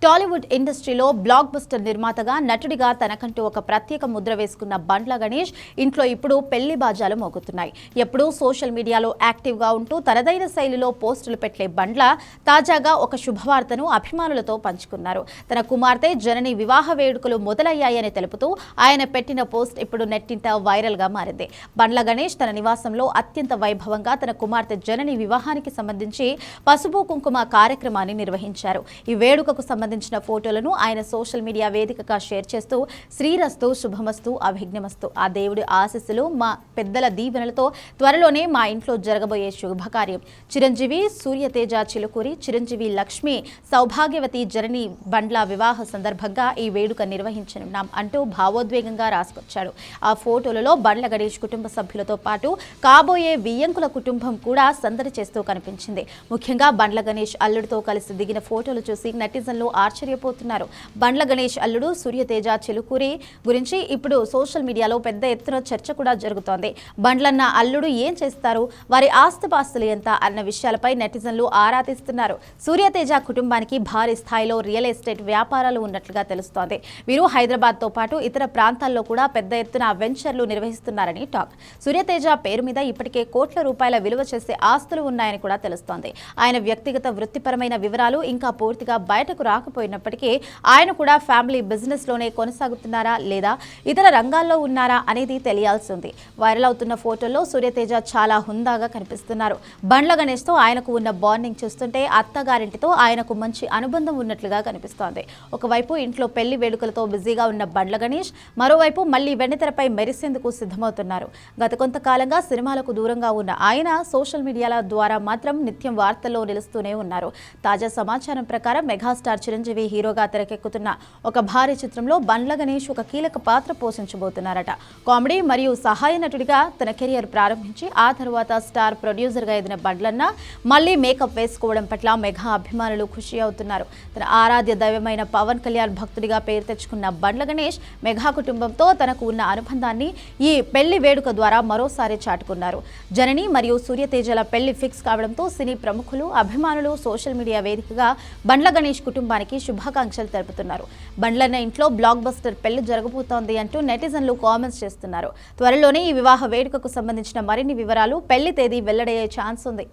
టాలీవుడ్ ఇండస్ట్రీలో block buster నిర్మాతగా నటుడిగా తనకంటూ ఒక ప్రత్యేక ముద్ర వేసుకున్న బండ్ల గణేష్ ఇంట్లో ఇప్పుడు పెళ్లి బాజాలు మోగుతున్నాయి. ఎప్పుడూ సోషల్ మీడియాలో యాక్టివ్గా ఉంటూ తనదైన శైలిలో పోస్టులు పెట్టే బండ్ల తాజాగా ఒక శుభవార్తను అభిమానులతో పంచుకున్నారు. తన కుమార్తె జనని వివాహ వేడుకలు మొదలయ్యాయని తెలుపుతూ ఆయన పెట్టిన పోస్ట్ ఇప్పుడు నెట్టింట వైరల్గా మారింది. బండ్ల గణేష్ తన నివాసంలో అత్యంత వైభవంగా తన కుమార్తె జనని వివాహానికి సంబంధించి పసుపు కుంకుమ కార్యక్రమాన్ని నిర్వహించారు. ఈ వేడుకకు సంబంధించిన ఫోటోలను ఆయన సోషల్ మీడియా వేదికగా షేర్ చేస్తూ శ్రీరస్తు శుభమస్తు అభిజ్ఞమస్తు, ఆ దేవుడి ఆశీస్సులు మా పెద్దల దీవెనలతో త్వరలోనే మా ఇంట్లో జరగబోయే శుభకార్యం, చిరంజీవి సూర్యతేజ చిలుకూరి, చిరంజీవి లక్ష్మి సౌభాగ్యవతి జనని బండ్ల వివాహ సందర్భంగా ఈ వేడుక నిర్వహించనున్నాం అంటూ భావోద్వేగంగా రాసుకొచ్చాడు. ఆ ఫోటోలలో బండ్ల గణేష్ కుటుంబ సభ్యులతో పాటు కాబోయే వియ్యంకుల కుటుంబం కూడా సందడి చేస్తూ కనిపించింది. ముఖ్యంగా బండ్ల గణేష్ అల్లుడితో కలిసి దిగిన ఫోటోలు చూసి నెటిజన్లు ఆశ్చర్యపోతున్నారు. బండ్ల గణేష్ అల్లుడు సూర్యతేజ చిలుకూరి గురించి ఇప్పుడు సోషల్ మీడియాలో పెద్ద ఎత్తున చర్చ కూడా జరుగుతోంది. బండ్లన్న అల్లుడు ఏం చేస్తారు, వారి ఆస్తిపాస్తులు ఎంత అన్న విషయాలపై నెటిజన్లు ఆరా తీస్తున్నారు. సూర్యతేజ కుటుంబానికి భారీ స్థాయిలో రియల్ ఎస్టేట్ వ్యాపారాలు ఉన్నట్లుగా తెలుస్తోంది. వీరు హైదరాబాద్తో పాటు ఇతర ప్రాంతాల్లో కూడా పెద్ద ఎత్తున వెంచర్లు నిర్వహిస్తున్నారని టాక్. సూర్యతేజ పేరు మీద ఇప్పటికే కోట్ల రూపాయల విలువ చేసే ఆస్తులు ఉన్నాయని కూడా తెలుస్తోంది. ఆయన వ్యక్తిగత వృత్తిపరమైన వివరాలు ఇంకా పూర్తిగా బయటకు రాకపోయినప్పటికీ ఆయన కూడా ఫ్యామిలీ బిజినెస్ లోనే కొనసాగుతున్నారా లేదా ఇతర రంగాల్లో ఉన్నారా అనేది తెలియాల్సి ఉంది. వైరల్ అవుతున్న ఫోటోల్లో సూర్యతేజ చాలా హుందాగా కనిపిస్తున్నారు. బండ్ల గణేష్ తో ఆయనకు ఉన్న బాండింగ్ చూస్తుంటే అత్తగారింటితో ఆయనకు మంచి అనుబంధం ఉన్నట్లుగా కనిపిస్తోంది. ఒకవైపు ఇంట్లో పెళ్లి వేడుకలతో బిజీగా ఉన్న బండ్ల గణేష్ మరోవైపు మళ్లీ వెండితెరపై మెరిసేందుకు సిద్ధమవుతున్నారు. గత కొంతకాలంగా సినిమాలకు దూరంగా ఉన్న ఆయన సోషల్ మీడియాల ద్వారా మాత్రం నిత్యం వార్తల్లో నిలుస్తూనే ఉన్నారు. తాజా సమాచారం ప్రకారం మెగాస్టార్ చిరంజీవి హీరోగా తెరకెక్కుతున్న ఒక భారీ చిత్రంలో బండ్ల గణేష్ ఒక కీలక పాత్ర పోషించబోతున్నారట. కామెడీ మరియు సహాయ నటుడిగా తన కెరియర్ ప్రారంభించి ఆ తర్వాత స్టార్ ప్రొడ్యూసర్గా ఎదిగిన బండ్లన్న మళ్లీ మేకప్ వేసుకోవడం పట్ల మెగా అభిమానులు ఖుషి అవుతున్నారు. తన ఆరాధ్య దైవమైన పవన్ కళ్యాణ్ భక్తుడిగా పేరు తెచ్చుకున్న బండ్ల గణేష్ మెగా కుటుంబంతో తనకు ఉన్న అనుబంధాన్ని ఈ పెళ్లి వేడుక ద్వారా మరోసారి చాటుకున్నారు. జనని మరియు సూర్యతేజల పెళ్లి ఫిక్స్ కావడంతో సినీ ప్రముఖులు అభిమానులు సోషల్ మీడియా వేదికగా బండ్ల గణేష్ కుటుంబానికి శుభాకాంక్షలు తెలుపుతున్నారు. బండ్లన్న ఇంట్లో బ్లాక్ బస్టర్ పెళ్లి జరగబోతోంది అంటూ నెటిజన్లు కామెంట్స్ చేస్తున్నారు. త్వరలోనే ఈ వివాహ వేడుకకు సంబంధించిన మరిన్ని వివరాలు, పెళ్లి తేదీ వెల్లడయ్యే ఛాన్స్ ఉంది.